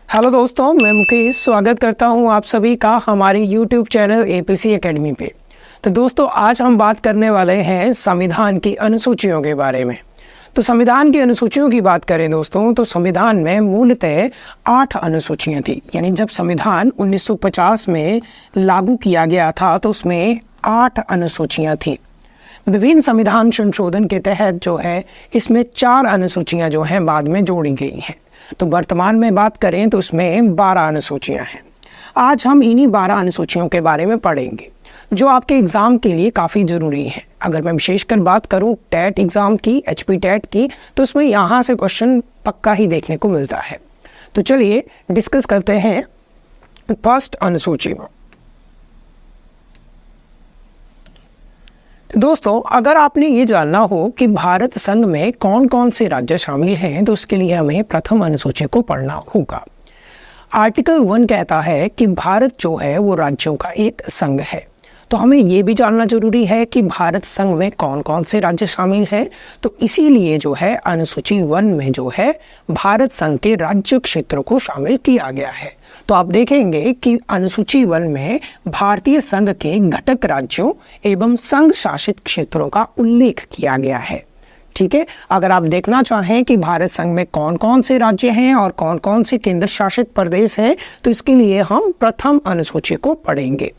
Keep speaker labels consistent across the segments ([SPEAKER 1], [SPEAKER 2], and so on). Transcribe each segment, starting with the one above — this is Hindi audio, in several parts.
[SPEAKER 1] हेलो दोस्तों, मैं मुकेश स्वागत करता हूं आप सभी का हमारे YouTube चैनल एपीसी एकेडमी पे। तो दोस्तों, आज हम बात करने वाले हैं संविधान की अनुसूचियों के बारे में। तो संविधान की अनुसूचियों की बात करें दोस्तों, तो संविधान में मूलतः 8 अनुसूचियां थी। यानी जब संविधान 1950 में लागू किया गया था तो उसमें 8 अनुसूचियां थी। विभिन्न संविधान संशोधन के तहत जो है इसमें 4 अनुसूचियां जो हैं बाद में जोड़ी गई हैं। तो वर्तमान में बात करें तो उसमें 12 अनुसूचियां हैं। आज हम इन्हीं 12 अनुसूचियों के बारे में पढ़ेंगे जो आपके एग्ज़ाम के लिए काफ़ी ज़रूरी है। अगर मैं विशेषकर बात करूं टेट एग्ज़ाम की, एचपी टेट की, तो उसमें यहाँ से क्वेश्चन पक्का ही देखने को मिलता है। तो चलिए डिस्कस करते हैं फर्स्ट अनुसूची में। दोस्तों, अगर आपने ये जानना हो कि भारत संघ में कौन कौन से राज्य शामिल हैं तो उसके लिए हमें प्रथम अनुसूची को पढ़ना होगा। आर्टिकल 1 कहता है कि भारत जो है वो राज्यों का एक संघ है। तो हमें ये भी जानना जरूरी है कि भारत संघ में कौन कौन से राज्य शामिल हैं। तो इसीलिए जो है अनुसूची 1 में जो है भारत संघ के राज्य क्षेत्रों को शामिल किया गया है। तो आप देखेंगे कि अनुसूची 1 में भारतीय संघ के घटक राज्यों एवं संघ शासित क्षेत्रों का उल्लेख किया गया है। ठीक है, अगर आप देखना चाहें कि भारत संघ में कौन कौन से राज्य हैं और कौन कौन से केंद्र शासित प्रदेश हैं, तो इसके लिए हम प्रथम अनुसूची को पढ़ेंगे।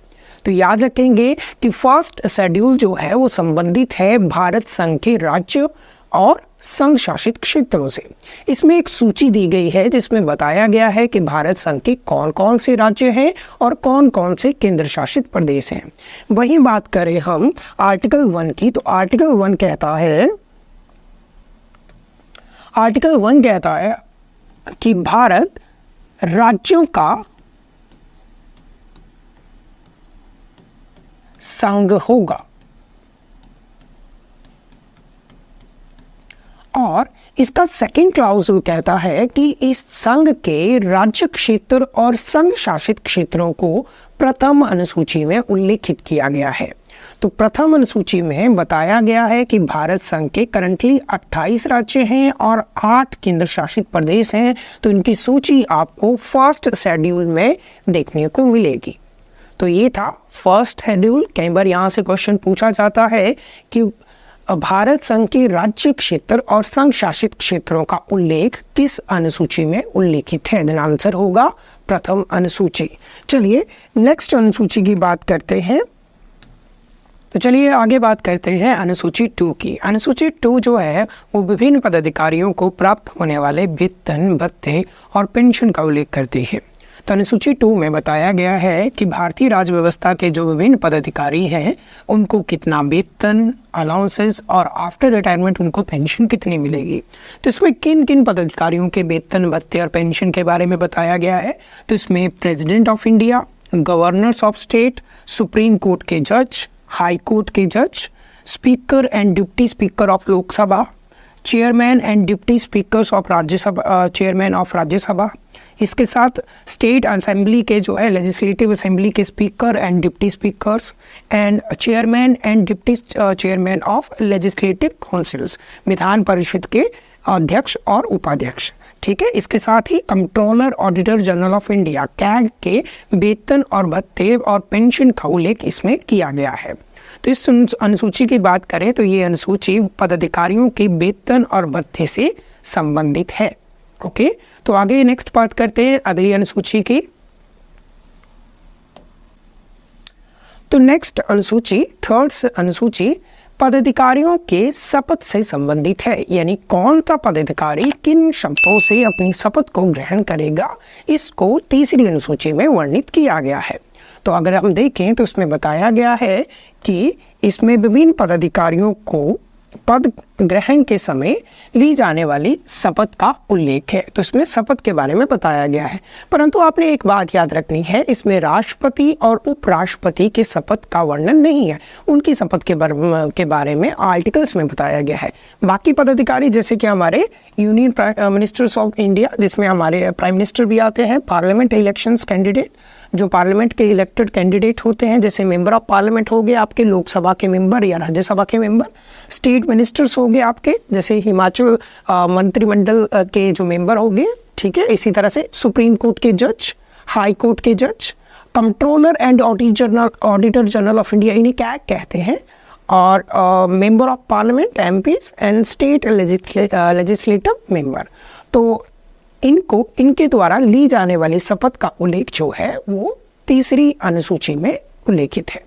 [SPEAKER 1] तो याद रखेंगे कि फर्स्ट शेड्यूल जो है वो संबंधित है भारत संघ के राज्य और संघ शासित क्षेत्रों से। इसमें एक सूची दी गई है जिसमें बताया गया है कि भारत संघ के कौन कौन से राज्य हैं और कौन कौन से केंद्र शासित प्रदेश हैं। वही बात करें हम आर्टिकल 1 की, तो आर्टिकल 1 कहता है कि भारत राज्यों का संघ होगा और इसका सेकंड क्लॉज कहता है कि इस संघ के राज्य क्षेत्र और संघ शासित क्षेत्रों को प्रथम अनुसूची में उल्लेखित किया गया है। तो प्रथम अनुसूची में बताया गया है कि भारत संघ के करंटली 28 राज्य हैं और 8 केंद्र शासित प्रदेश हैं। तो इनकी सूची आपको फर्स्ट शेड्यूल में देखने को मिलेगी। तो ये था फर्स्ट शेड्यूल। कई बार यहाँ से क्वेश्चन पूछा जाता है कि भारत संघ के राज्य क्षेत्र और संघ शासित क्षेत्रों का उल्लेख किस अनुसूची में उल्लेखित है। आंसर होगा प्रथम अनुसूची। चलिए नेक्स्ट अनुसूची की बात करते हैं। तो चलिए आगे बात करते हैं अनुसूची 2 की। अनुसूची 2 जो है वो विभिन्न पदाधिकारियों को प्राप्त होने वाले वेतन, भत्ते और पेंशन का उल्लेख करती है। तो अनुसूची 2 में बताया गया है कि भारतीय राज्य व्यवस्था के जो विभिन्न पदाधिकारी हैं उनको कितना वेतन, अलाउंसेस और आफ्टर रिटायरमेंट उनको पेंशन कितनी मिलेगी। तो इसमें किन किन पदाधिकारियों के वेतन, भत्ते और पेंशन के बारे में बताया गया है। तो इसमें president of India, governors of state, supreme court के जज, हाई कोर्ट के जज, speaker and deputy speaker of Lok Sabha, chairman and deputy speakers of Rajya Sabha, chairman of Rajya Sabha, इसके साथ स्टेट असेंबली के जो है लेजिस्लेटिव असेंबली के speaker and deputy speakers and chairman and deputy chairman of legislative councils, Vidhan Parishad के अध्यक्ष और उपाध्यक्ष। ठीक है, इसके साथ ही controller auditor general of India CAG के वेतन और भत्ते और पेंशन का उल्लेख इसमें किया गया है। तो इस अनुसूची की बात करें तो ये अनुसूची पदाधिकारियों के वेतन और भत्ते से संबंधित है। ओके, तो आगे नेक्स्ट बात करते हैं अगली अनुसूची की। तो नेक्स्ट अनुसूची, थर्ड अनुसूची पदाधिकारियों के शपथ से संबंधित है। यानी कौन सा पदाधिकारी किन शब्दों से अपनी शपथ को ग्रहण करेगा, इसको तीसरी अनुसूची में वर्णित किया गया है। तो अगर हम देखें तो उसमें बताया गया है कि इसमें विभिन्न पदाधिकारियों को पद ग्रहण के समय ली जाने वाली शपथ का उल्लेख है। तो इसमें शपथ के बारे में बताया गया है। परंतु आपने एक बात याद रखनी है, इसमें राष्ट्रपति और उपराष्ट्रपति के शपथ का वर्णन नहीं है। उनकी शपथ के बारे में आर्टिकल्स में बताया गया है। बाकी पदाधिकारी जैसे कि हमारे यूनियन मिनिस्टर्स ऑफ इंडिया, जिसमें हमारे प्राइम मिनिस्टर भी आते हैं, पार्लियामेंट इलेक्शंस कैंडिडेट, जो पार्लियामेंट के इलेक्टेड कैंडिडेट होते हैं, जैसे मेंबर ऑफ पार्लियामेंट हो गए आपके लोकसभा के मेंबर या राज्यसभा के मेंबर, स्टेट मिनिस्टर्स हो गए आपके, जैसे हिमाचल मंत्रिमंडल के जो मेंबर हो गए, ठीक है। इसी तरह से सुप्रीम कोर्ट के जज, हाई कोर्ट के जज, controller and auditor general of India, इन्हें क्या कहते हैं, और member of parliament, MPs and state legislative member. तो इनको, इनके द्वारा ली जाने वाली शपथ का उल्लेख जो है वो तीसरी अनुसूची में उल्लेखित है।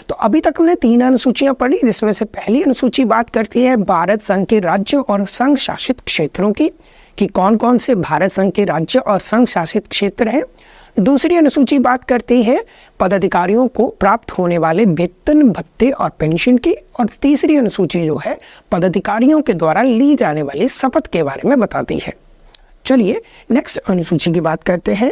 [SPEAKER 1] तो अभी तक हमने 3 अनुसूचियां पढ़ी, जिसमें से पहली अनुसूची बात करती है भारत संघ के राज्य और संघ शासित क्षेत्रों की, कि कौन कौन से भारत संघ के राज्य और संघ शासित क्षेत्र हैं। दूसरी अनुसूची बात करती है पदाधिकारियों को प्राप्त होने वाले वेतन, भत्ते और पेंशन की, और तीसरी अनुसूची जो है पदाधिकारियों के द्वारा ली जाने वाली शपथ के बारे में बताती है। चलिए नेक्स्ट अनुसूची की बात करते हैं।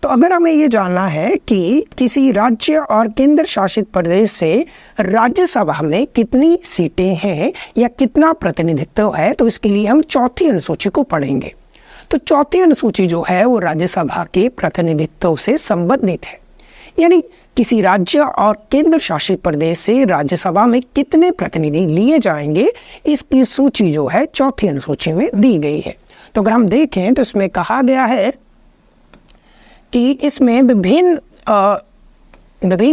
[SPEAKER 1] तो अगर हमें ये जानना है कि किसी राज्य और केंद्र शासित प्रदेश से राज्यसभा में कितनी सीटें हैं या कितना प्रतिनिधित्व है, तो इसके लिए हम चौथी अनुसूची को पढ़ेंगे। तो चौथी अनुसूची जो है वो राज्यसभा के प्रतिनिधित्व से संबंधित है, यानी किसी राज्य और केंद्र शासित प्रदेश से राज्यसभा में कितने प्रतिनिधि लिए जाएंगे, इसकी सूची जो है चौथी अनुसूची में दी गई है। तो अगर हम देखें तो इसमें कहा गया है कि इसमें विभिन्न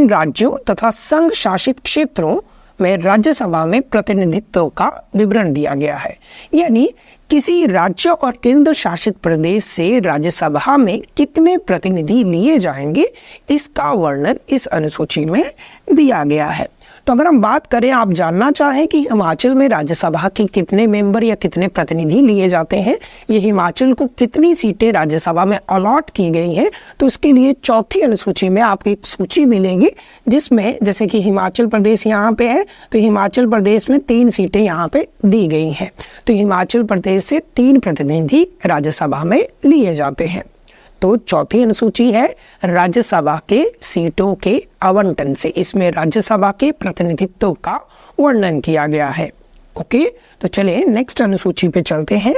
[SPEAKER 1] राज्यों तथा संघ शासित क्षेत्रों में राज्यसभा में प्रतिनिधित्व का विवरण दिया गया है, यानी किसी राज्य और केंद्र शासित प्रदेश से राज्यसभा में कितने प्रतिनिधि लिए जाएंगे, इसका वर्णन इस अनुसूची में दिया गया है। तो अगर हम बात करें, आप जानना चाहें कि हिमाचल में राज्यसभा के कितने मेंबर या कितने प्रतिनिधि लिए जाते हैं, ये हिमाचल को कितनी सीटें राज्यसभा में अलॉट की गई हैं, तो इसके लिए चौथी अनुसूची में आपको एक सूची मिलेगी, जिसमें जैसे कि हिमाचल प्रदेश यहाँ पे है, तो हिमाचल प्रदेश में 3 सीटें यहाँ पे दी गई हैं। तो हिमाचल प्रदेश से 3 प्रतिनिधि राज्यसभा में लिए जाते हैं। तो चौथी अनुसूची है राज्यसभा के सीटों के आवंटन से, इसमें राज्यसभा के प्रतिनिधित्व का वर्णन किया गया है। ओके, तो चलिए नेक्स्ट अनुसूची पे चलते हैं।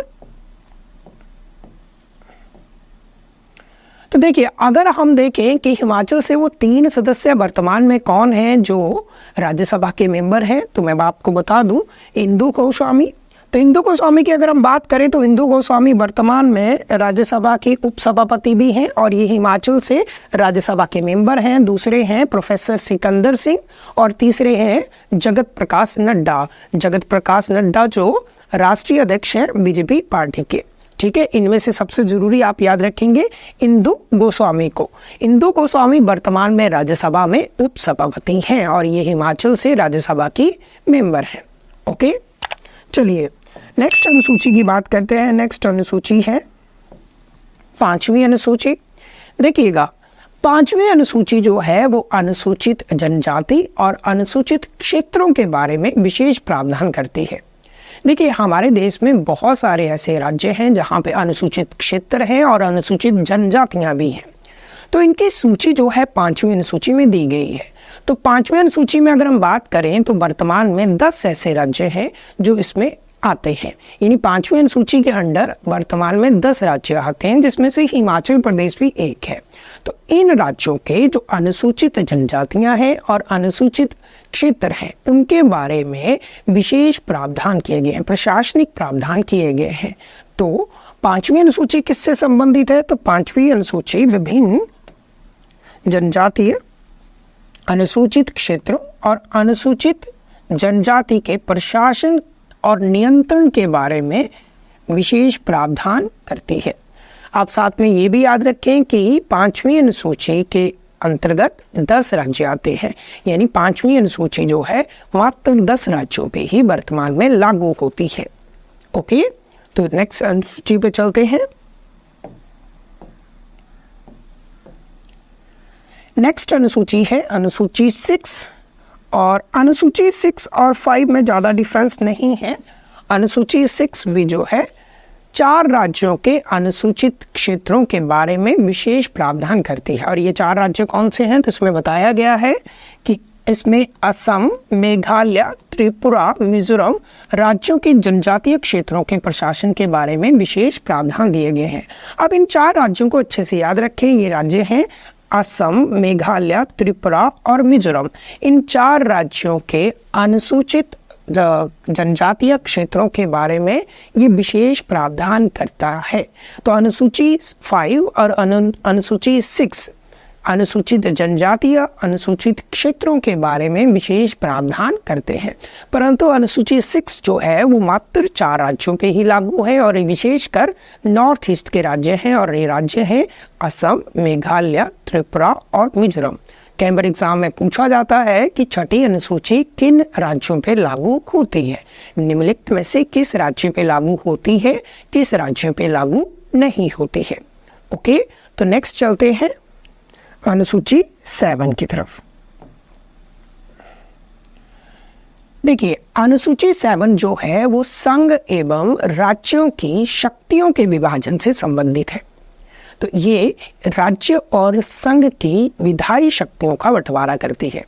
[SPEAKER 1] तो देखिए, अगर हम देखें कि हिमाचल से वो 3 सदस्य वर्तमान में कौन हैं जो राज्यसभा के मेंबर हैं, तो मैं आपको बता दूं, इंदु गोस्वामी। तो इंदु गोस्वामी की अगर हम बात करें तो इंदु गोस्वामी वर्तमान में राज्यसभा के उपसभापति भी हैं और ये हिमाचल से राज्यसभा के मेंबर हैं। दूसरे हैं प्रोफेसर सिकंदर सिंह और तीसरे हैं जगत प्रकाश नड्डा। जगत प्रकाश नड्डा जो राष्ट्रीय अध्यक्ष हैं बीजेपी पार्टी के। ठीक है, इनमें से सबसे जरूरी आप याद रखेंगे इंदु गोस्वामी को। इंदु गोस्वामी वर्तमान में राज्यसभा में उपसभापति हैं और ये हिमाचल से राज्यसभा की मेंबर हैं। ओके, चलिए नेक्स्ट अनुसूची की बात करते हैं। नेक्स्ट अनुसूची है 5वीं अनुसूची। देखिएगा, 5वीं अनुसूची जो है वो अनुसूचित जनजाति और अनुसूचित क्षेत्रों के बारे में विशेष प्रावधान करती है। देखिए, हमारे देश में बहुत सारे ऐसे राज्य हैं जहाँ पे अनुसूचित क्षेत्र हैं और अनुसूचित जनजातियाँ भी हैं। तो इनकी सूची जो है 5वीं अनुसूची में दी गई है। तो 5वीं अनुसूची में अगर हम बात करें तो वर्तमान में 10 ऐसे राज्य हैं जो इसमें आते हैं, यानी 5वीं अनुसूची के अंडर वर्तमान में 10 राज्य आते हैं, जिसमें से हिमाचल प्रदेश भी एक है। तो इन राज्यों के जो अनुसूचित जनजातियां हैं और अनुसूचित क्षेत्र हैं, उनके बारे में विशेष प्रावधान किए गए हैं, प्रशासनिक प्रावधान किए गए हैं। तो 5वीं अनुसूची किससे संबंधित है? तो 5वीं अनुसूची विभिन्न जनजातीय, अनुसूचित क्षेत्रों और अनुसूचित जनजाति के प्रशासन और नियंत्रण के बारे में विशेष प्रावधान करती है। आप साथ में ये भी याद रखें कि 5वीं अनुसूची के अंतर्गत 10 राज्य आते हैं, यानी 5वीं अनुसूची जो है मात्र 10 राज्यों पे ही वर्तमान में लागू होती है। ओके, तो नेक्स्ट अनुसूची पे चलते हैं। नेक्स्ट अनुसूची है अनुसूची 6 और अनुसूची 6 और 5 में ज़्यादा डिफरेंस नहीं है। अनुसूची 6 भी जो है 4 राज्यों के अनुसूचित क्षेत्रों के बारे में विशेष प्रावधान करती है। और ये 4 राज्य कौन से हैं? तो इसमें बताया गया है कि इसमें असम, मेघालय, त्रिपुरा, मिजोरम राज्यों के जनजातीय क्षेत्रों के प्रशासन के बारे में विशेष प्रावधान दिए गए हैं। अब इन 4 राज्यों को अच्छे से याद रखें। ये राज्य हैं असम, मेघालय, त्रिपुरा और मिजोरम। इन 4 राज्यों के अनुसूचित जनजातीय क्षेत्रों के बारे में ये विशेष प्रावधान करता है। तो अनुसूची 5 और अनुसूची 6 अनुसूचित जनजातीय अनुसूचित क्षेत्रों के बारे में विशेष प्रावधान करते हैं, परंतु अनुसूची 6 जो है वो मात्र 4 राज्यों पे ही लागू है और विशेषकर नॉर्थ ईस्ट के राज्य हैं और ये राज्य हैं असम, मेघालय, त्रिपुरा और मिजोरम। कैंबर एग्जाम में पूछा जाता है कि छठी अनुसूची किन राज्यों पे लागू होती है, निम्नलिखित में से किस राज्य पे लागू होती है, किस राज्य पे लागू नहीं होती है। ओके, तो नेक्स्ट चलते हैं अनुसूची 7 की तरफ। देखिए, अनुसूची 7 जो है वो संघ एवं राज्यों की शक्तियों के विभाजन से संबंधित है। तो ये राज्य और संघ की विधायी शक्तियों का बंटवारा करती है।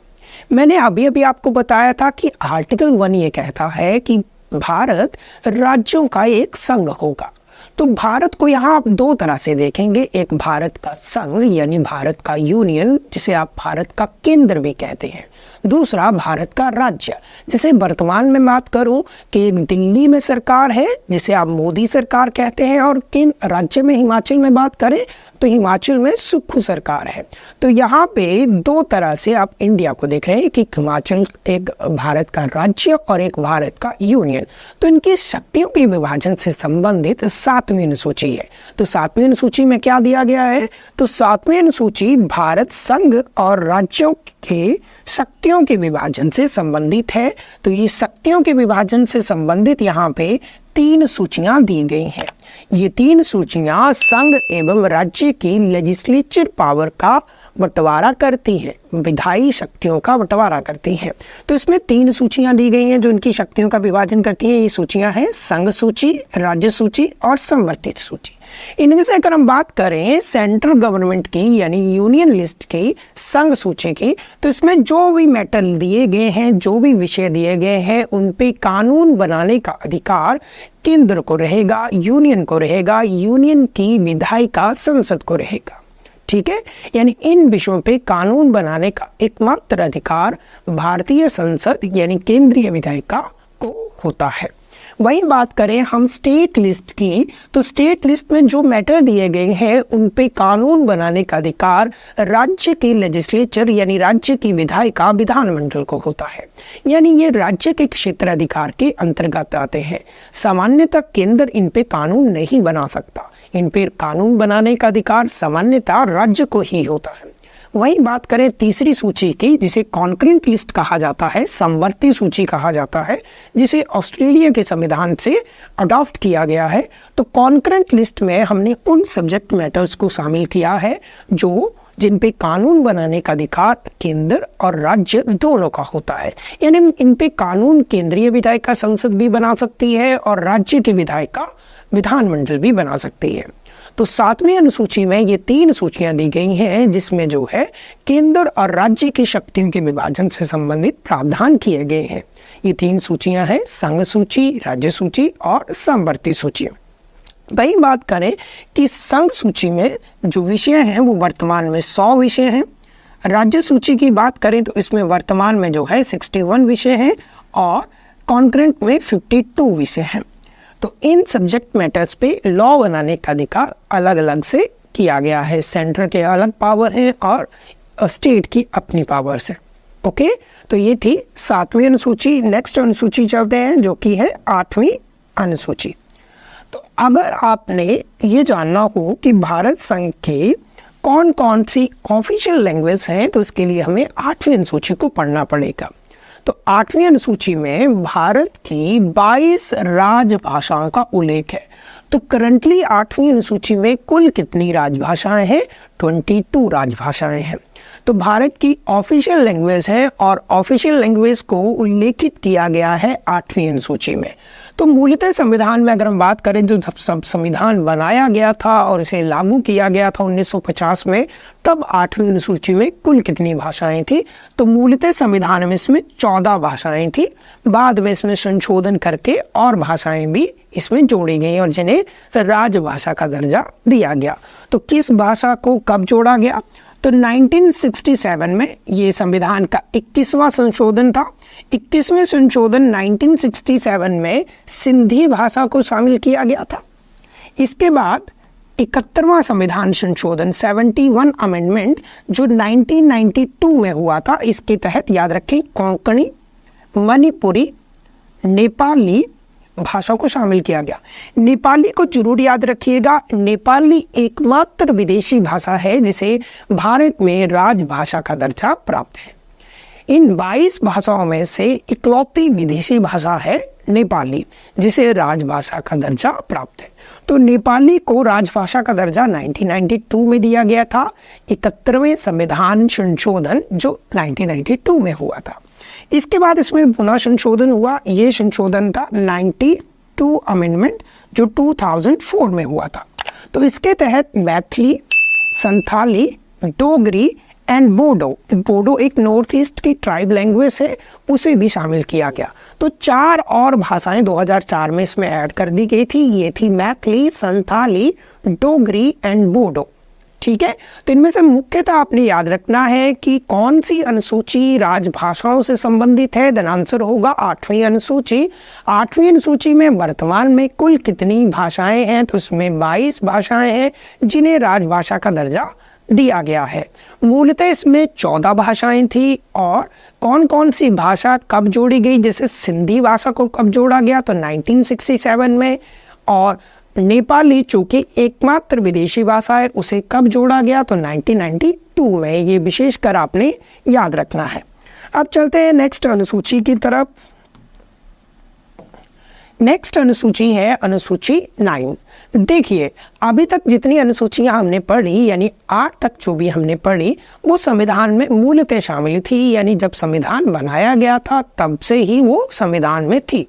[SPEAKER 1] मैंने अभी अभी आपको बताया था कि आर्टिकल 1 ये कहता है कि भारत राज्यों का एक संघ होगा। तो भारत को यहाँ आप 2 तरह से देखेंगे, एक भारत का संघ यानी भारत का यूनियन जिसे आप भारत का केंद्र भी कहते हैं, दूसरा भारत का राज्य। जैसे वर्तमान में बात करूं कि एक दिल्ली में सरकार है जिसे आप मोदी सरकार कहते हैं, और किन राज्य में हिमाचल में बात करें तो हिमाचल में सुक्खू सरकार है। तो यहाँ पे 2 तरह से आप इंडिया को देख रहे हैं कि हिमाचल एक भारत का राज्य और एक भारत का यूनियन। तो इनकी शक्तियों के विभाजन से संबंधित 7वीं अनुसूची है। तो 7वीं अनुसूची में क्या दिया गया है, तो 7वीं अनुसूची भारत संघ और राज्यों के शक्तियों के विभाजन से संबंधित है। तो ये शक्तियों के विभाजन से संबंधित यहाँ पे 3 सूचियां दी गई हैं। ये 3 सूचियां संघ एवं राज्य की लेजिस्लेचर पावर का बंटवारा करती हैं, विधायी शक्तियों का बंटवारा करती हैं। तो इसमें 3 सूचियां दी गई हैं जो इनकी शक्तियों का विभाजन करती हैं। ये सूचियां हैं संघ सूची, राज्य सूची और संवर्धित सूची। इनमें से अगर हम बात करें सेंट्रल गवर्नमेंट की यानी यूनियन लिस्ट की, संघ सूची की, तो इसमें जो भी मैटर दिए गए हैं, जो भी विषय दिए गए हैं, उन पे कानून बनाने का अधिकार केंद्र को रहेगा, यूनियन को रहेगा, यूनियन की विधायिका संसद को रहेगा। ठीक है, यानी इन विषयों पे कानून बनाने का एकमात्र अधिकार भारतीय संसद यानी केंद्रीय विधायिका को होता है। वही बात करें हम स्टेट लिस्ट की, तो स्टेट लिस्ट में जो मैटर दिए गए हैं उन पे कानून बनाने का अधिकार राज्य की लेजिस्लेचर यानी राज्य की विधायिका विधानमंडल को होता है। यानी ये राज्य के क्षेत्राधिकार के अंतर्गत आते हैं। सामान्यतः केंद्र इन पे कानून नहीं बना सकता, इन पे कानून बनाने का अधिकार सामान्यतः राज्य को ही होता है। वही बात करें तीसरी सूची की जिसे कॉन्करेंट लिस्ट कहा जाता है, समवर्ती सूची कहा जाता है, जिसे ऑस्ट्रेलिया के संविधान से अडॉप्ट किया गया है। तो कॉन्करेंट लिस्ट में हमने उन सब्जेक्ट मैटर्स को शामिल किया है जो जिन पे कानून बनाने का अधिकार केंद्र और राज्य दोनों का होता है। यानी इन पे कानून केंद्रीय विधायिका संसद भी बना सकती है और राज्य की विधायिका विधानमंडल भी बना सकती है। तो 7वीं अनुसूची में ये 3 सूचियां दी गई हैं जिसमें जो है केंद्र और राज्य की शक्तियों के विभाजन से संबंधित प्रावधान किए गए हैं। ये 3 सूचियां हैं संघ सूची, राज्य सूची और समवर्ती सूची। वही बात करें कि संघ सूची में जो विषय हैं वो वर्तमान में 100 विषय हैं। राज्य सूची की बात करें तो इसमें वर्तमान में जो है 61 विषय हैं और कॉन्करेंट में 52 विषय हैं। तो इन सब्जेक्ट मैटर्स पे लॉ बनाने का अधिकार अलग अलग से किया गया है। सेंटर के अलग पावर हैं और स्टेट की अपनी पावर्स है। ओके, तो ये थी 7वीं अनुसूची। नेक्स्ट अनुसूची चलते हैं जो कि है 8वीं अनुसूची। तो अगर आपने ये जानना हो कि भारत संघ के कौन कौन सी ऑफिशियल लैंग्वेज हैं तो इसके लिए हमें 8वीं अनुसूची को पढ़ना पड़ेगा। तो 8वीं अनुसूची में भारत की 22 राजभाषाओं का उल्लेख है। तो करंटली 8वीं अनुसूची में कुल कितनी राजभाषाएं हैं? 22 राजभाषाएं हैं। तो भारत की ऑफिशियल लैंग्वेज है और ऑफिशियल लैंग्वेज को उल्लेखित किया गया है 8वीं अनुसूची में। तो मूलतः संविधान में अगर हम बात करें जो सब संविधान बनाया गया था और इसे लागू किया गया था 1950 में, तब 8वीं अनुसूची में कुल कितनी भाषाएं थी? तो मूलतः संविधान में इसमें 14 भाषाएं थी, बाद में इसमें संशोधन करके और भाषाएं भी इसमें जोड़ी गई और जिन्हें राजभाषा का दर्जा दिया गया। तो किस भाषा को कब जोड़ा गया? तो 1967 में ये संविधान का 21वां संशोधन था। 21वें संशोधन 1967 में सिंधी भाषा को शामिल किया गया था। इसके बाद 71वां संविधान संशोधन 71 अमेंडमेंट जो 1992 में हुआ था, इसके तहत याद रखें कोंकणी, मणिपुरी, नेपाली भाषा को शामिल किया गया। नेपाली को जरूर याद रखिएगा, नेपाली एकमात्र विदेशी भाषा है जिसे भारत में राजभाषा का दर्जा प्राप्त है। इन 22 भाषाओं में से इकलौती विदेशी भाषा है नेपाली जिसे राजभाषा का दर्जा प्राप्त है। तो नेपाली को राजभाषा का दर्जा 1992 में दिया गया था, 71वें संविधान संशोधन जो 1992 में हुआ था। इसके बाद इसमें पुनः संशोधन हुआ, ये संशोधन था 92 अमेंडमेंट जो 2004 में हुआ था। तो इसके तहत मैथिली, संथाली, डोगरी एंड बोडो एक नॉर्थ ईस्ट की ट्राइब लैंग्वेज है, उसे भी शामिल किया गया। तो 4 और भाषाएं 2004 में इसमें ऐड कर दी गई थी, ये थी मैथिली, संथाली, डोगरी एंड बोडो। ठीक है, तो इनमें से मुख्यतः आपने याद रखना है कि कौन सी अनुसूची राजभाषाओं से संबंधित है। देन आंसर होगा 8वीं अनुसूची। 8वीं अनुसूची में वर्तमान में कुल कितनी भाषाएं हैं? तो इसमें 22 भाषाएं हैं जिन्हें राजभाषा का दर्जा दिया गया है। मूलतः इसमें 14 भाषाएं थी और कौन कौन सी भाषा कब जोड़ी गई? जैसे सिंधी भाषा को कब जोड़ा गया? तो 1967 में, और नेपाली चूंकि एकमात्र विदेशी भाषा है उसे कब जोड़ा गया? तो 1992 में। ये विशेषकर आपने याद रखना है। अब चलते हैं नेक्स्ट अनुसूची की तरफ। नेक्स्ट अनुसूची है अनुसूची 9। देखिए, अभी तक जितनी अनुसूचियां हमने पढ़ी यानी 8 तक जो भी हमने पढ़ी वो संविधान में मूलतः शामिल थी, यानी जब संविधान बनाया गया था तब से ही वो संविधान में थी।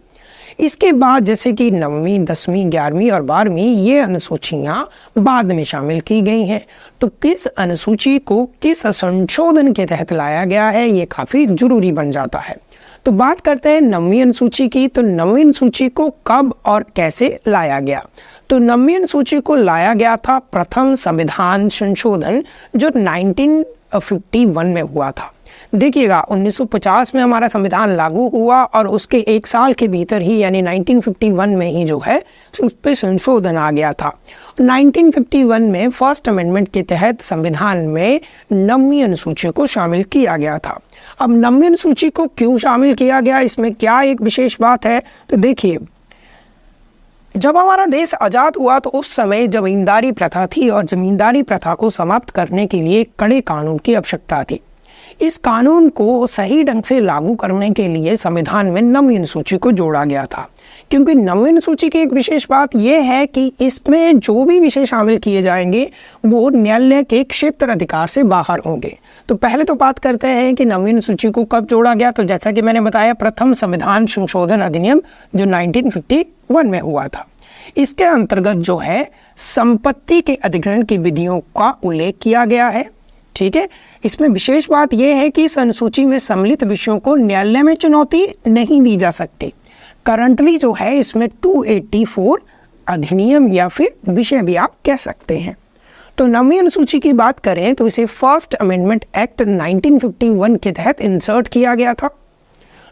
[SPEAKER 1] इसके बाद जैसे कि 9वीं, 10वीं, 11वीं और 12वीं ये अनुसूचियां बाद में शामिल की गई हैं। तो किस अनुसूची को किस संशोधन के तहत लाया गया है ये काफ़ी जरूरी बन जाता है। तो बात करते हैं 9वीं अनुसूची की। तो 9वीं अनुसूची को कब और कैसे लाया गया? तो 9वीं अनुसूची को लाया गया था प्रथम संविधान संशोधन जो 1951 में हुआ था। देखिएगा, 1950 में हमारा संविधान लागू हुआ और उसके 1 साल के भीतर ही यानी 1951 में ही जो है उस पर संशोधन आ गया था। 1951 में फर्स्ट अमेंडमेंट के तहत संविधान में 9वीं अनुसूची को शामिल किया गया था। अब 9वीं अनुसूची को क्यों शामिल किया गया, इसमें क्या एक विशेष बात है? तो देखिए, जब हमारा देश आज़ाद हुआ तो उस समय जमींदारी प्रथा थी और जमींदारी प्रथा को समाप्त करने के लिए कड़े कानून की आवश्यकता थी। इस कानून को सही ढंग से लागू करने के लिए संविधान में 9वीं अनुसूची को जोड़ा गया था, क्योंकि 9वीं अनुसूची की एक विशेष बात यह है कि इसमें जो भी विषय शामिल किए जाएंगे वो न्यायालय के क्षेत्र अधिकार से बाहर होंगे। तो पहले तो बात करते हैं कि 9वीं अनुसूची को कब जोड़ा गया। तो जैसा कि मैंने बताया, प्रथम संविधान संशोधन अधिनियम जो 1951 में हुआ था, इसके अंतर्गत जो है संपत्ति के अधिग्रहण की विधियों का उल्लेख किया गया है। ठीक है, इसमें विशेष बात यह है कि इस अनुसूची में सम्मिलित विषयों को न्यायालय में चुनौती नहीं दी जा सकती। करंटली जो है इसमें 284 अधिनियम या फिर विषय भी आप कह सकते हैं। तो 9वीं अनुसूची की बात करें तो इसे फर्स्ट अमेंडमेंट एक्ट 1951 के तहत इंसर्ट किया गया था।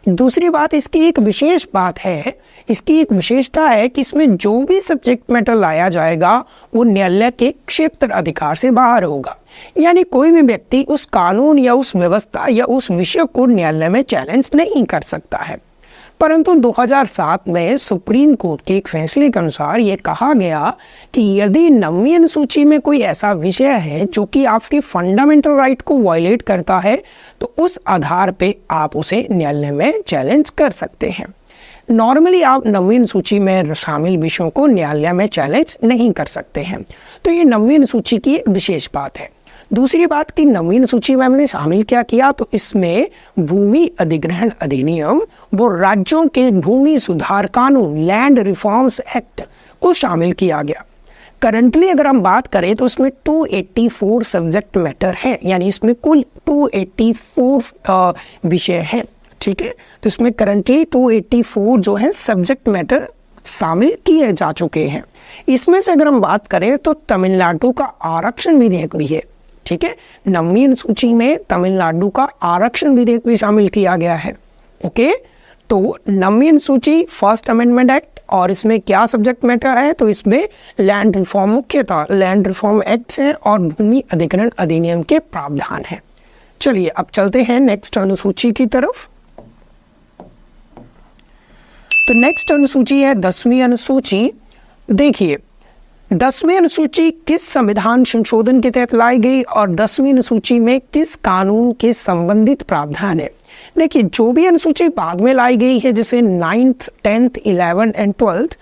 [SPEAKER 1] दूसरी बात, इसकी एक विशेष बात है, इसकी एक विशेषता है कि इसमें जो भी सब्जेक्ट मैटर लाया जाएगा वो न्यायालय के क्षेत्र अधिकार से बाहर होगा, यानी कोई भी व्यक्ति उस कानून या उस व्यवस्था या उस विषय को न्यायालय में चैलेंज नहीं कर सकता है। परंतु 2007 में सुप्रीम कोर्ट के एक फैसले के अनुसार ये कहा गया कि यदि 9वीं अनुसूची में कोई ऐसा विषय है जो कि आपके फंडामेंटल राइट को वायलेट करता है तो उस आधार पे आप उसे न्यायालय में चैलेंज कर सकते हैं। नॉर्मली आप 9वीं अनुसूची में शामिल विषयों को न्यायालय में चैलेंज नहीं कर सकते हैं। तो ये 9वीं अनुसूची की एक विशेष बात है। दूसरी बात कि 9वीं अनुसूची में हमने शामिल क्या किया, तो इसमें भूमि अधिग्रहण अधिनियम वो राज्यों के भूमि सुधार कानून लैंड रिफॉर्म्स एक्ट को शामिल किया गया। करंटली अगर हम बात करें तो उसमें 284 सब्जेक्ट मैटर है, यानी इसमें कुल 284 विषय हैं। ठीक है, तो इसमें करंटली 284 जो है सब्जेक्ट मैटर शामिल किए जा चुके हैं। इसमें से अगर हम बात करें तो तमिलनाडु का आरक्षण विधेयक भी है। ठीक है, 9वीं अनुसूची में तमिलनाडु का आरक्षण विधेयक भी शामिल किया गया है। ओके, तो 9वीं अनुसूची फर्स्ट अमेंडमेंट एक्ट, और इसमें क्या सब्जेक्ट मैटर है, तो इसमें लैंड रिफॉर्म, मुख्यतः लैंड रिफॉर्म एक्ट है और भूमि अधिग्रहण अधिनियम के प्रावधान है। चलिए अब चलते हैं नेक्स्ट अनुसूची की तरफ। तो नेक्स्ट अनुसूची है 10वीं अनुसूची। देखिए 10वीं अनुसूची किस संविधान संशोधन के तहत लाई गई और 10वीं अनुसूची में किस कानून के संबंधित प्रावधान है। देखिए जो भी अनुसूची बाद में लाई गई है, जैसे 9th, 10th, 11th and 12th,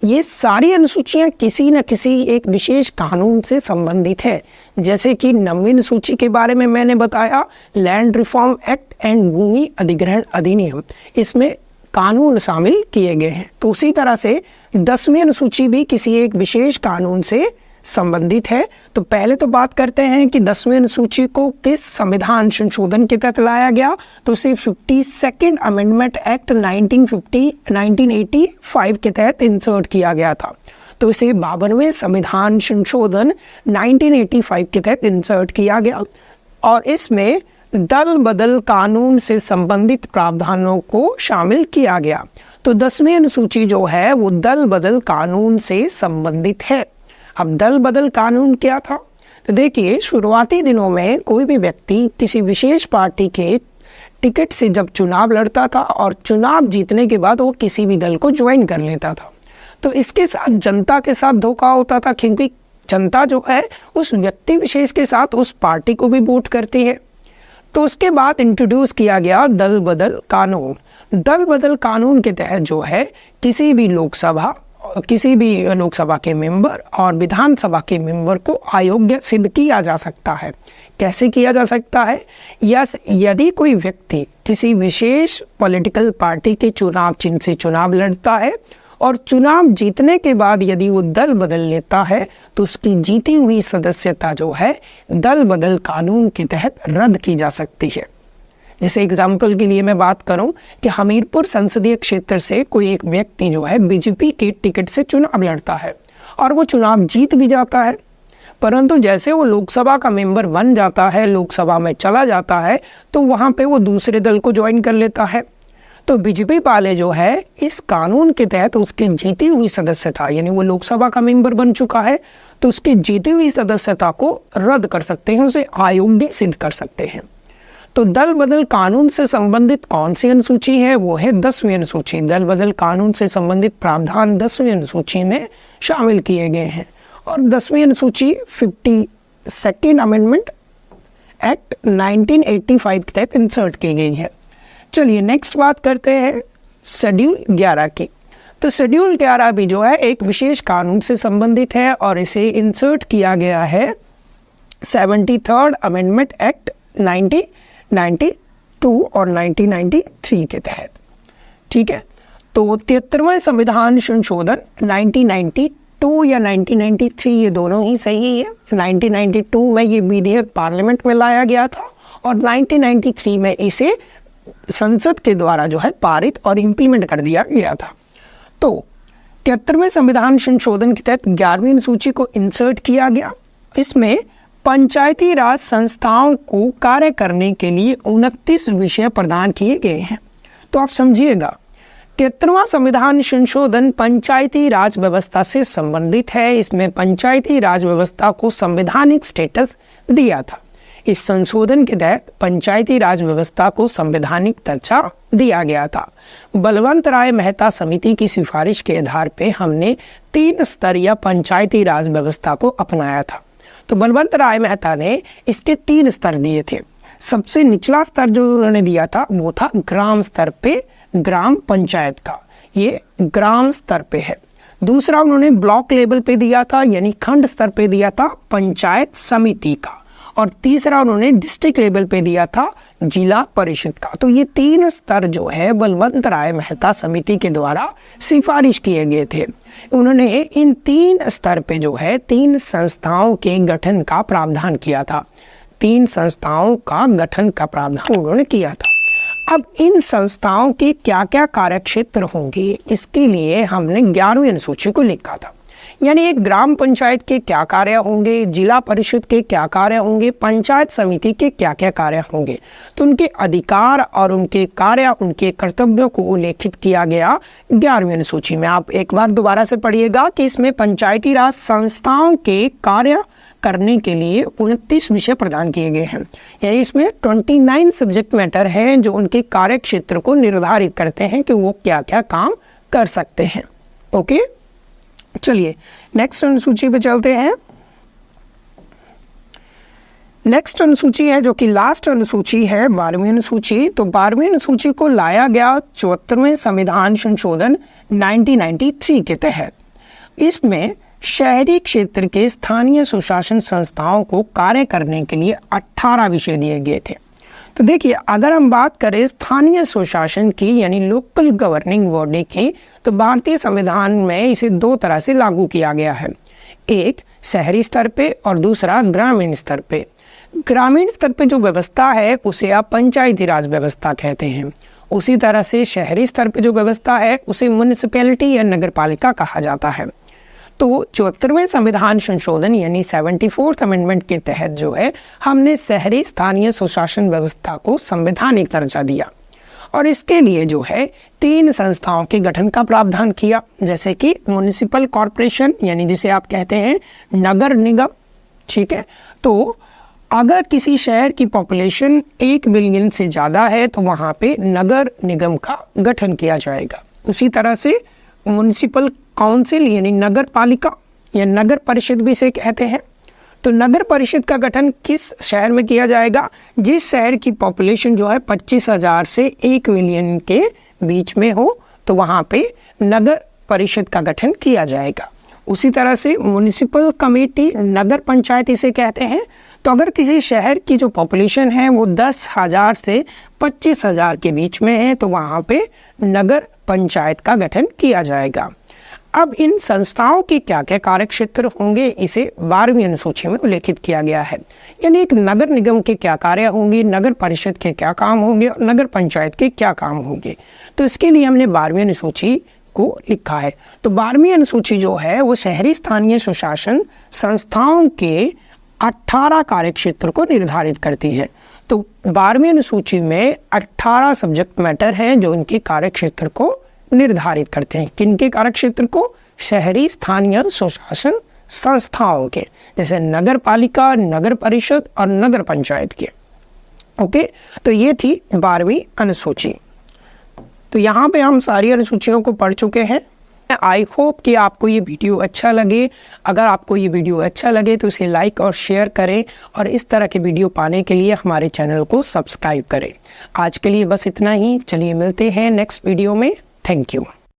[SPEAKER 1] ये सारी अनुसूचियां किसी न किसी एक विशेष कानून से संबंधित है। जैसे कि 9वीं अनुसूची के बारे में मैंने बताया, लैंड रिफॉर्म एक्ट एंड भूमि अधिग्रहण अधिनियम, इसमें कानून शामिल किए गए हैं। तो उसी तरह से 10वीं अनुसूची भी किसी एक विशेष कानून से संबंधित है। तो पहले तो बात करते हैं कि 10वीं अनुसूची को किस संविधान संशोधन के तहत लाया गया, तो उसे 52nd अमेंडमेंट एक्ट 1985 के तहत इंसर्ट किया गया था। तो इसे 52वें संविधान संशोधन 1985 के तहत इंसर्ट किया गया और इसमें दल बदल कानून से संबंधित प्रावधानों को शामिल किया गया। तो 10वीं अनुसूची जो है वो दल बदल कानून से संबंधित है। अब दल बदल कानून क्या था, तो देखिए शुरुआती दिनों में कोई भी व्यक्ति किसी विशेष पार्टी के टिकट से जब चुनाव लड़ता था और चुनाव जीतने के बाद वो किसी भी दल को ज्वाइन कर लेता था, तो इसके साथ जनता के साथ धोखा होता था, क्योंकि जनता जो है उस व्यक्ति विशेष के साथ उस पार्टी को भी वोट करती है। तो उसके बाद इंट्रोड्यूस किया गया दल बदल कानून। दल बदल कानून के तहत जो है किसी भी लोकसभा के मेंबर और विधानसभा के मेंबर को अयोग्य सिद्ध किया जा सकता है। कैसे किया जा सकता है, यदि कोई व्यक्ति किसी विशेष पॉलिटिकल पार्टी के चुनाव चिन्ह से चुनाव लड़ता है और चुनाव जीतने के बाद यदि वो दल बदल लेता है तो उसकी जीती हुई सदस्यता जो है दल बदल कानून के तहत रद्द की जा सकती है। जैसे एग्जाम्पल के लिए मैं बात करूं कि हमीरपुर संसदीय क्षेत्र से कोई एक व्यक्ति जो है बीजेपी के टिकट से चुनाव लड़ता है और वो चुनाव जीत भी जाता है, परंतु जैसे वो लोकसभा का मेंबर बन जाता है, लोकसभा में चला जाता है, तो वहाँ पे वो दूसरे दल को ज्वाइन कर लेता है। तो बीजेपी वाले जो है इस कानून के तहत उसकी जीती हुई सदस्यता, यानी वो लोकसभा का मेंबर बन चुका है, तो उसकी जीती हुई सदस्यता को रद्द कर सकते हैं, उसे अयोग्य सिद्ध कर सकते हैं। तो दल बदल कानून से संबंधित कौन सी अनुसूची है, वो है 10वीं अनुसूची। दल बदल कानून से संबंधित प्रावधान 10वीं अनुसूची में शामिल किए गए हैं और 10वीं अनुसूची 52nd अमेंडमेंट एक्ट 1985 के तहत इंसर्ट की गई है। चलिए नेक्स्ट बात करते हैं शेड्यूल 11 की। तो शेड्यूल 11 भी जो है एक विशेष कानून से संबंधित है और इसे इंसर्ट किया गया है 73rd अमेंडमेंट एक्ट 1992 और 1993 के तहत। ठीक है, तो 73वें संविधान संशोधन 1992 या 1993 ये दोनों ही सही है। 1992 में ये विधेयक पार्लियामेंट में लाया गया था और 1993 में इसे संसद के द्वारा जो है पारित और इम्प्लीमेंट कर दिया गया था। तो 73वें संविधान संशोधन के तहत 11वीं अनुसूची को इंसर्ट किया गया। इसमें पंचायती राज संस्थाओं को कार्य करने के लिए 29 विषय प्रदान किए गए हैं। तो आप समझिएगा 73वां संविधान संशोधन पंचायती राज व्यवस्था से संबंधित है। इसमें पंचायती राज व्यवस्था को संवैधानिक स्टेटस दिया था। इस संशोधन के तहत पंचायती राज व्यवस्था को संवैधानिक दर्जा दिया गया था। बलवंत राय मेहता समिति की सिफारिश के आधार पर हमने 3 स्तरीय पंचायती राज व्यवस्था को अपनाया था। तो बलवंत राय मेहता ने इसके 3 स्तर दिए थे। सबसे निचला स्तर जो उन्होंने दिया था वो था ग्राम स्तर पे ग्राम पंचायत का, ये ग्राम स्तर पे है। दूसरा उन्होंने ब्लॉक लेवल पे दिया था, यानी खंड स्तर पे दिया था पंचायत समिति का। और तीसरा उन्होंने डिस्ट्रिक्ट लेवल पे दिया था जिला परिषद का। तो ये 3 स्तर जो है बलवंत राय मेहता समिति के द्वारा सिफारिश किए गए थे। उन्होंने इन 3 स्तर पे जो है 3 संस्थाओं के गठन का प्रावधान किया था। 3 संस्थाओं का गठन का प्रावधान उन्होंने किया था। अब इन संस्थाओं के क्या क्या कार्यक्षेत्र होंगे, इसके लिए हमने 11वीं अनुसूची को लिखा था। यानी एक ग्राम पंचायत के क्या कार्य होंगे, जिला परिषद के क्या कार्य होंगे, पंचायत समिति के क्या क्या कार्य होंगे। तो उनके अधिकार और उनके कार्य, उनके कर्तव्यों को उल्लेखित किया गया 11वीं अनुसूची में। आप एक बार दोबारा से पढ़िएगा कि इसमें पंचायती राज संस्थाओं के कार्य करने के लिए 29 विषय प्रदान किए गए हैं। यानी इसमें 29 सब्जेक्ट मैटर हैं जो उनके कार्य क्षेत्र को निर्धारित करते हैं कि वो क्या क्या काम कर सकते हैं। ओके, चलिए नेक्स्ट अनुसूची पे चलते हैं। नेक्स्ट अनुसूची है जो कि लास्ट अनुसूची है, 12वीं अनुसूची। तो 12वीं अनुसूची को लाया गया 74वें संविधान संशोधन 1993 के तहत। इसमें शहरी क्षेत्र के स्थानीय सुशासन संस्थाओं को कार्य करने के लिए 18 विषय दिए गए थे। तो देखिए, अगर हम बात करें स्थानीय सुशासन की यानी लोकल गवर्निंग बॉडी की, तो भारतीय संविधान में इसे 2 तरह से लागू किया गया है। एक शहरी स्तर पे और दूसरा ग्रामीण स्तर पे। ग्रामीण स्तर पे जो व्यवस्था है उसे आप पंचायती राज व्यवस्था कहते हैं। उसी तरह से शहरी स्तर पे जो व्यवस्था है उसे म्युनिसिपैलिटी या नगर पालिका कहा जाता है। तो 74वें संविधान संशोधन यानी 74th अमेंडमेंट के तहत जो है हमने शहरी स्थानीय सुशासन व्यवस्था को संवैधानिक दर्जा दिया और इसके लिए जो है 3 संस्थाओं के गठन का प्रावधान किया, जैसे कि म्युनिसिपल कॉरपोरेशन यानी जिसे आप कहते हैं नगर निगम। ठीक है, तो अगर किसी शहर की पॉपुलेशन 1 मिलियन से ज़्यादा है तो वहाँ पे नगर निगम का गठन किया जाएगा। उसी तरह से म्युनिसिपल काउंसिल यानी नगर पालिका या नगर परिषद भी इसे कहते हैं। तो नगर परिषद का गठन किस शहर में किया जाएगा? जिस शहर की पॉपुलेशन जो है 25,000 से 1 मिलियन के बीच में हो, तो वहाँ पे नगर परिषद का गठन किया जाएगा। उसी तरह से म्युनिसिपल कमेटी नगर पंचायत इसे कहते हैं। तो अगर किसी शहर की जो पॉपुलेशन है वो 10,000 से 25,000 के बीच में है तो वहाँ पे नगर पंचायत का गठन किया जाएगा। अब इन संस्थाओं के क्या क्या कार्यक्षेत्र होंगे इसे 12वीं अनुसूची में उल्लेखित किया गया है। यानी एक नगर निगम के क्या कार्य होंगे, नगर परिषद के क्या काम होंगे और नगर पंचायत के क्या काम होंगे। तो इसके लिए हमने 12वीं अनुसूची को लिखा है। तो 12वीं अनुसूची जो है वो शहरी स्थानीय सुशासन संस्थाओं के 18 कार्यक्षेत्र को निर्धारित करती है। तो 12वीं अनुसूची में 18 सब्जेक्ट मैटर हैं जो इनके कार्यक्षेत्र को निर्धारित करते हैं। किनके कार्यक्षेत्र को? शहरी स्थानीय सुशासन संस्थाओं के, जैसे नगर पालिका, नगर परिषद और नगर पंचायत के। ओके, तो ये थी 12वीं अनुसूची। तो यहाँ पे हम सारी अनुसूचियों को पढ़ चुके हैं। आई होप कि आपको ये वीडियो अच्छा लगे। अगर आपको ये वीडियो अच्छा लगे तो इसे लाइक और शेयर करें और इस तरह के वीडियो पाने के लिए हमारे चैनल को सब्सक्राइब करें। आज के लिए बस इतना ही। चलिए मिलते हैं नेक्स्ट वीडियो में। Thank you.